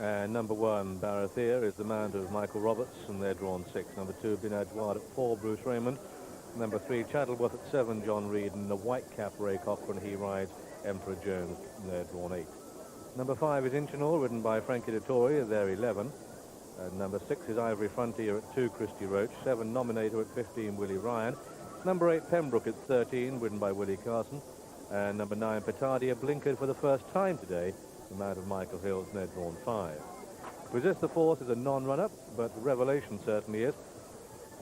And number 1, Barathea, is the man of Michael Roberts, and they're drawn 6. Number 2, Binadwad at 4, Bruce Raymond. Number 3, Chattleworth at 7, John Reed, and the white cap, Ray Cochrane. He rides Emperor Jones, and they're drawn 8. Number 5 is Inchinor, ridden by Frankie Dettori, they're 11. And number 6 is Ivory Frontier at 2, Christy Roach. 7, Nominator at 15, Willie Ryan. Number 8, Pembroke at 13, ridden by Willie Carson. And number 9, Petardia, blinkered for the first time today, the man of Michael Hills, and they're drawn 5. Resist the Force is a non-runner, but Revelation certainly is.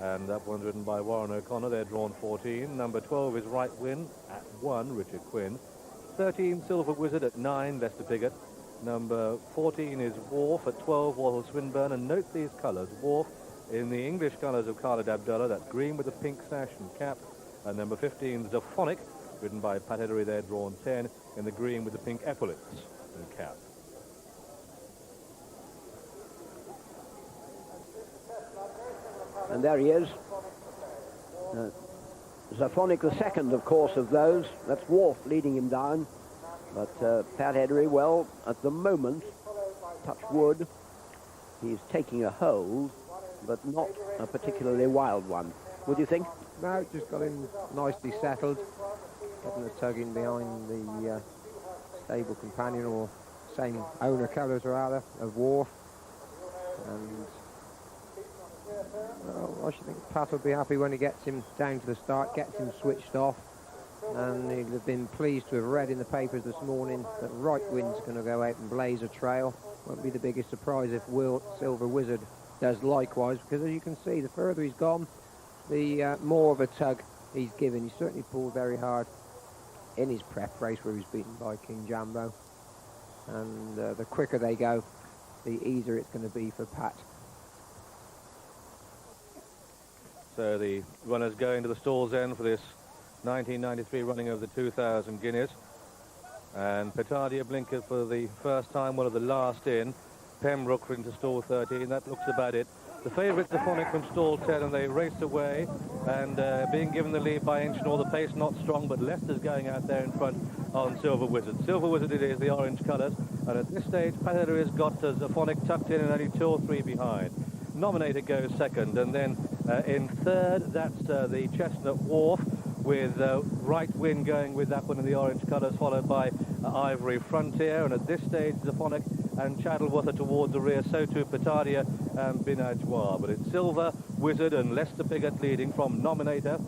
And that one's ridden by Warren O'Connor, they're drawn 14. Number 12 is Right Wind at 1, Richard Quinn. 13, Silver Wizard at 9, Lester Piggott. Number 14 is Wharf at 12, Wahel Swinburne. And note these colours, Wharf in the English colours of Khalid Abdullah, that's green with a pink sash and cap. And number 15, ZAFONIC, ridden by Pat Eddery, they're drawn 10, in the green with the pink epaulets and cap. And there he is. ZAFONIC, the second, of course, of those. That's Wharf leading him down. But Pat Eddery, well, at the moment, touch wood, he's taking a hold, but not a particularly wild one. What do you think? No, just got him nicely settled. Getting the tug in behind the stable companion, or same owner colours rather, of Wharf. And well, I should think Pat will be happy when he gets him down to the start, gets him switched off. And he'll have been pleased to have read in the papers this morning that Right Wind's going to go out and blaze a trail. Won't be the biggest surprise if Silver Wizard does likewise, because as you can see, the further he's gone, the more of a tug he's given. He certainly pulled very hard in his prep race where he was beaten by King Jambo. And the quicker they go, the easier it's going to be for Pat. So the runners go into the stalls then for this 1993 running of the 2,000 guineas. And Petardia blinkered for the first time, one of the last in. Pembroke into stall 13, that looks about it. The favourites ZAFONIC from stall 10, and they race away, and being given the lead by Inchinor, the pace not strong, but Leicester's going out there in front on Silver Wizard. Silver Wizard it is, the orange colours, and at this stage Pat Eddery has got ZAFONIC tucked in and only 2 or 3 behind. Nominator goes second, and then in third, that's the Chestnut Wharf, with Right Wind going with that one in the orange colours, followed by Ivory Frontier. And at this stage, ZAFONIC and Chattleworth are towards the rear, so too Petardia and Binadwad. But it's Silver Wizard and Lester Piggott leading from Nominator.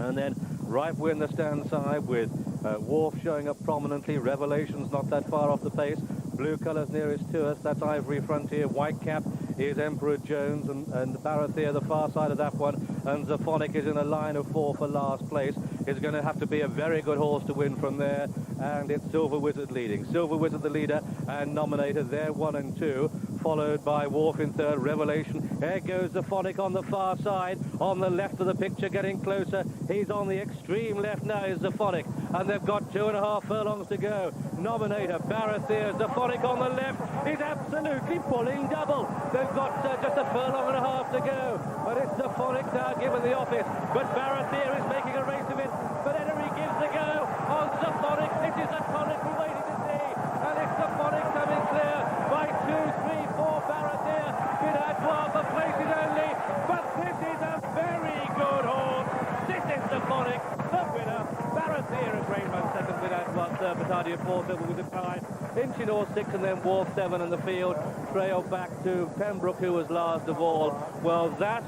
And then Right Wind the stand side with Wharf showing up prominently. Revelation's not that far off the pace. Blue colours nearest to us, that's Ivory Frontier. White cap is Emperor Jones, and Barathea the far side of that one. And ZAFONIC is in a line of 4 for last place. It's going to have to be a very good horse to win from there. And it's Silver Wizard leading. Silver Wizard the leader, and Nominator there 1 and 2. Followed by Wharf in third, Revelation. There goes ZAFONIC on the far side, on the left of the picture, getting closer. He's on the extreme left now, is ZAFONIC, and they've got 2.5 furlongs to go. Nominator, Barathea, ZAFONIC on the left. He's absolutely pulling double. They've got just 1.5 furlongs to go, but it's ZAFONIC now given the office. But Barathea is making a race of it, but Eddery gives the go on ZAFONIC. This is ZAFONIC we're waiting to see, and it's ZAFONIC coming clear by 2, 3, 4. Barathea, Binadwad, the place is only, but this is a very good horse. This is ZAFONIC, the winner. Barathea is Rainbow second, Binadwad third, Petardia fourth, Silver Wizard 5, Inchinor 6, and then Wharf 7, and the field trail back to Pembroke, who was last of all. Well, that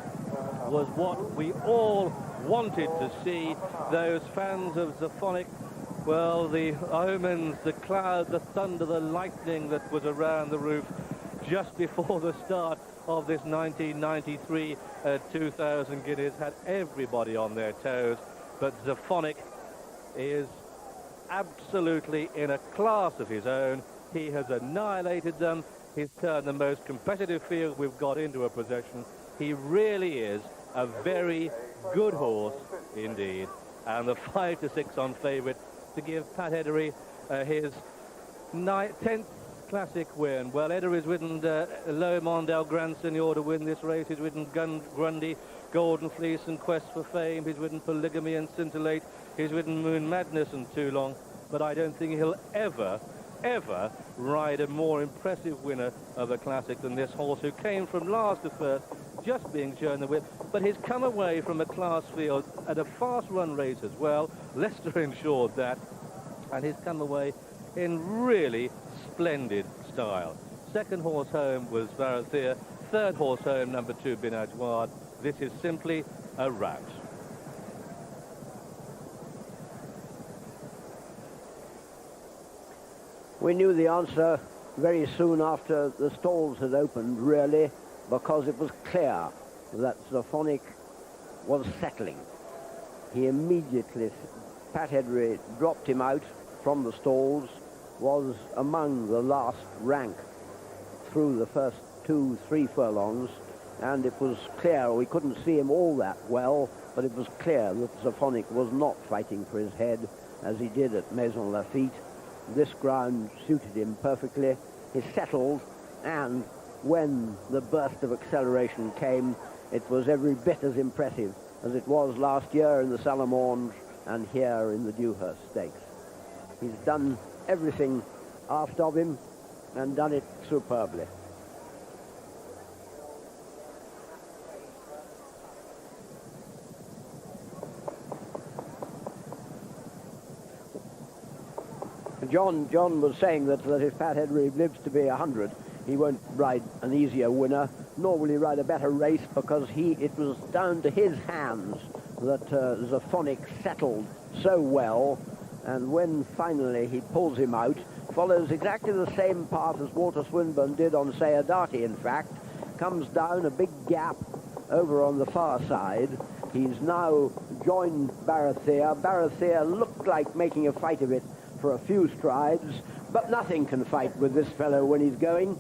was what we all wanted to see. Those fans of ZAFONIC, well, the omens, the cloud, the thunder, the lightning that was around the roof just before the start of this 1993 2,000 guineas had everybody on their toes. But ZAFONIC is absolutely in a class of his own. He has annihilated them. He's turned the most competitive field we've got into a possession. He really is a very good horse indeed. And the 5 to 6 on favourite to give Pat Eddery his 10th classic win. Well, Eddery's ridden Low Mondale Grand Senior to win this race. He's ridden Grundy, Golden Fleece and Quest for Fame. He's ridden Polygamy and Scintillate. He's ridden Moon Madness and Too Long. But I don't think he'll ever ever ride a more impressive winner of a classic than this horse, who came from last to first, just being shown the whip, but he's come away from a class field at a fast run race as well. Leicester ensured that, and he's come away in really splendid style. Second horse home was Varathea, third horse home, number 2, Binajwad. This is simply a rout. We knew the answer very soon after the stalls had opened, really, because it was clear that ZAFONIC was settling. He immediately, Pat Eddery dropped him out from the stalls, was among the last rank through the first 2-3 furlongs, and it was clear, we couldn't see him all that well, but it was clear that ZAFONIC was not fighting for his head as he did at Maison Lafitte. This ground suited him perfectly. He settled, and when the burst of acceleration came, it was every bit as impressive as it was last year in the Salamange and here in the Guineas Stakes. He's done everything asked of him and done it superbly. John was saying that if Pat Eddery lives to be 100, he won't ride an easier winner, nor will he ride a better race, because it was down to his hands that ZAFONIC settled so well, and when finally he pulls him out, follows exactly the same path as Walter Swinburne did on Sayadati, in fact, comes down a big gap over on the far side. He's now joined Varathea. Varathea looked like making a fight of it for a few strides, but nothing can fight with this fellow when he's going.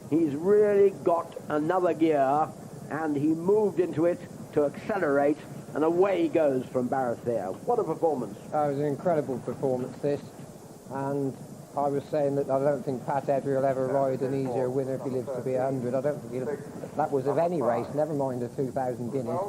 He's really got another gear, and he moved into it to accelerate, and away he goes from Varathea. What a performance. It was an incredible performance, this, and I was saying that I don't think Pat Eddery will ever ride an easier winner if he lives to be 100. I don't think that was of any race, never mind the 2,000 Guineas.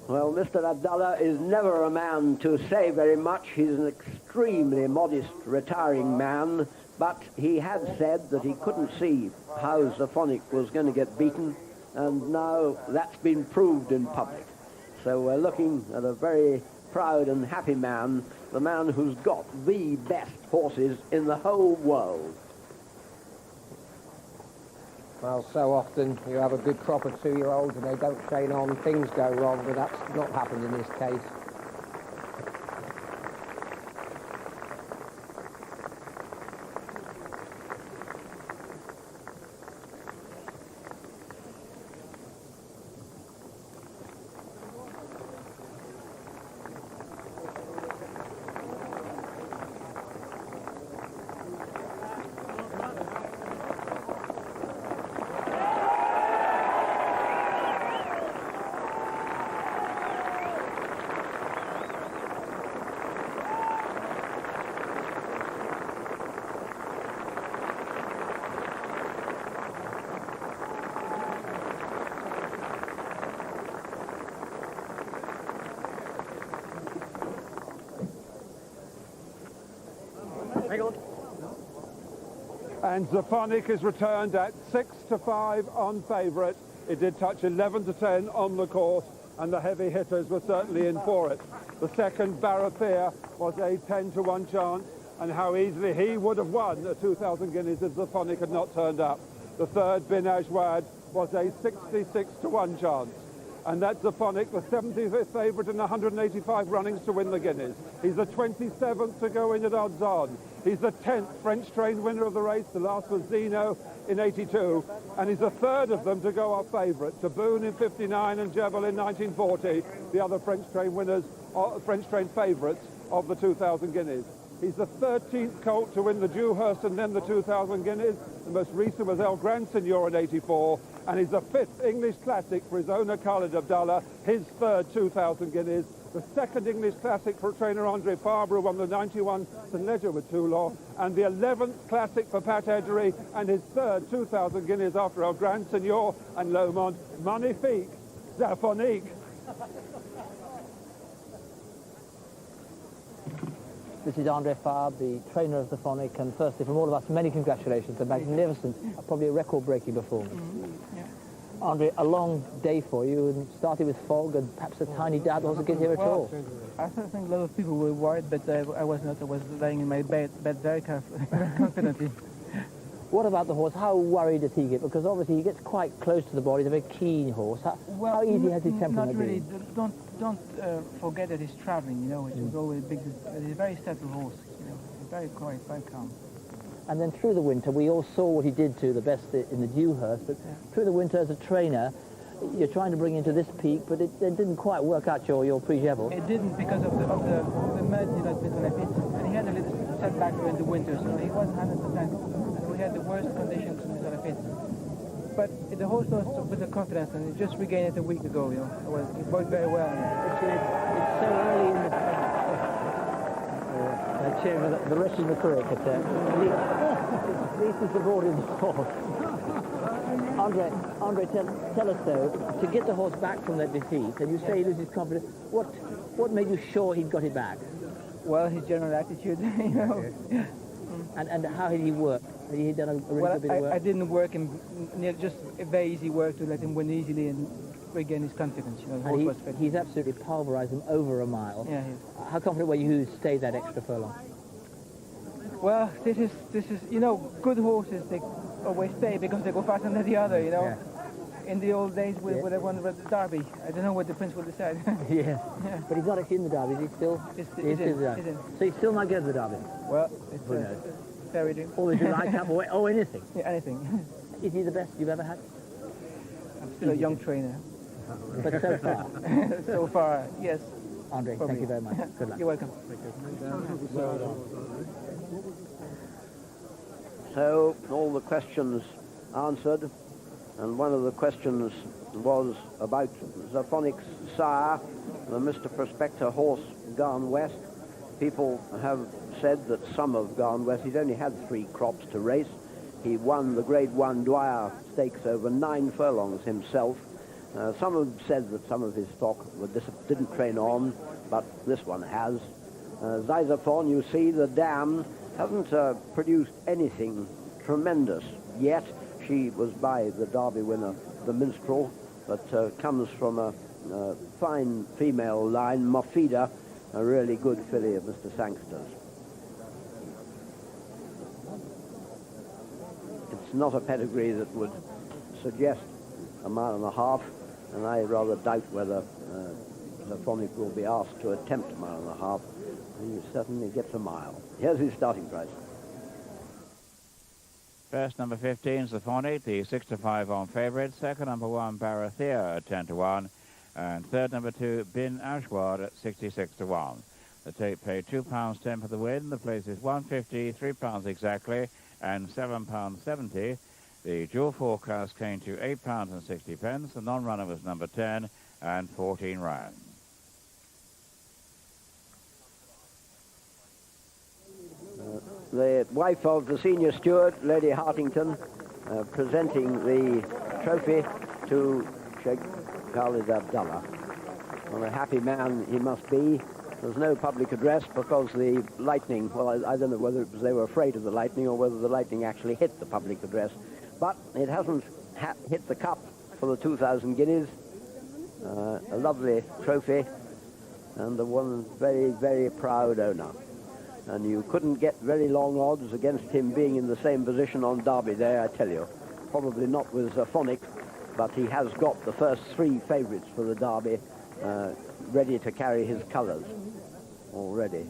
Well, Mr. Abdullah is never a man to say very much. He's an extremely modest, retiring man, but he had said that he couldn't see how ZAFONIC was going to get beaten, and now that's been proved in public. So we're looking at a very proud and happy man, the man who's got the best horses in the whole world. Well, so often you have a good crop of 2-year-olds and they don't train on, things go wrong, but that's not happened in this case. And ZAFONIC is returned at 6-5 on favourite. It did touch 11-10 on the course, and the heavy hitters were certainly in for it. The second, Varathea, was a 10-1 chance, and how easily he would have won the 2,000 guineas if ZAFONIC had not turned up. The third, Binajwad, was a 66-1 chance. And that's ZAFONIC, the 75th favourite in 185 runnings to win the Guineas. He's the 27th to go in at odds on. He's the 10th French-trained winner of the race. The last was Zeno in 82. And he's the third of them to go off favourite. Taboon in 59 and Jebel in 1940. The other French-trained winners, French-trained favourites of the 2,000 Guineas. He's the 13th colt to win the Dewhurst and then the 2,000 Guineas. The most recent was El Grand Senor in 84. And he's the 5th English Classic for his owner Khalid Abdullah, his third 2,000 Guineas. The second English Classic for trainer Andre Fabre, who won the 91 St Leger with Toulon. And the 11th Classic for Pat Eddery, and his third 2,000 Guineas after El Grand Senor and Lomond. Magnifique, ZAFONIC. This is Andre Fabre, the trainer of ZAFONIC, and firstly, from all of us, many congratulations. A magnificent, probably a record-breaking performance. Yeah. Andre, a long day for you, and started with fog and perhaps a tiny doubt wasn't get here at all. I think a lot of people were worried, but I was not. I was lying in my bed very confidently. What about the horse? How worried does he get? Because obviously he gets quite close to the body. He's a very keen horse. How easy has his temperament Not really. been? Don't forget that he's traveling. You know, it's always big. He's a very settled horse. You know, he's very quiet, very calm. And then through the winter, we all saw what he did to the best in the Dewhurst, but through the winter as a trainer, you're trying to bring him to this peak, but it didn't quite work out your pre-Gevel. It didn't because of the mud, you know, between the pits, and he had a little setback during the winter, so he wasn't 100%. We had the worst conditions in the pits. But the horse was with the confidence, and he just regained it a week ago, you know. It worked very well. It's so early in the... the rest of the career, but at least it's rewarded the horse. Andre, tell us though, to get the horse back from that defeat, and you say he loses confidence, what made you sure he'd got it back? Well, his general attitude, you know. And how had he worked? Had he done a really good bit of work? I didn't work him, just a very easy work to let him win easily and regain his confidence. You know, the horse was fit. He's absolutely pulverized him over a mile. Yeah, how confident were you who stayed that extra furlong? Well, this is, you know, good horses, they always stay because they go faster than the other, you know. Yeah. In the old days, with the one with the Derby, I don't know what the Prince will decide. Yeah. But he's not actually in the Derby, is he still? He's still in the Derby. So he's still not going to the Derby? Well, it's very good. Or is it like that, or anything? Yeah, anything. Is he the best you've ever had? I'm still a young trainer. But so far? So far, yes. Andre, thank you very much. Good luck. You're welcome. So, all the questions answered, and one of the questions was about ZAFONIC's sire, the Mr. Prospector horse Gone West. People have said that some have gone west. He's only had 3 crops to race. He won the Grade 1 Dwyer Stakes over 9 furlongs himself. Some have said that some of his stock didn't train on, but this one has. Zizaphon, you see, the dam hasn't produced anything tremendous yet. She was by the Derby winner, the Minstrel, but comes from a fine female line, Mofida, a really good filly of Mr. Sangster's. It's not a pedigree that would suggest a 1.5 miles, and I rather doubt whether ZAFONIC will be asked to attempt a 1.5 miles. He certainly gets a mile. Here's his starting price. First, number 15, ZAFONIC, the 6-5 on favourite. Second, number 1, Barathea at 10-1. And third, number 2, Bin Ashwad at 66-1. The take paid £2.10 for the win. The place is £1.50, £3 exactly, and £7.70. The dual forecast came to £8.60. The non-runner was number 10 and 14 rounds. The wife of the senior steward, Lady Hartington, presenting the trophy to Sheikh Khalid Abdullah. Well, a happy man he must be. There's no public address because the lightning, well, I don't know whether it was they were afraid of the lightning or whether the lightning actually hit the public address. But it hasn't hit the cup for the 2,000 guineas. A lovely trophy and the one very, very proud owner. And you couldn't get very long odds against him being in the same position on Derby Day, I tell you. Probably not with ZAFONIC, but he has got the first 3 favourites for the Derby ready to carry his colours already.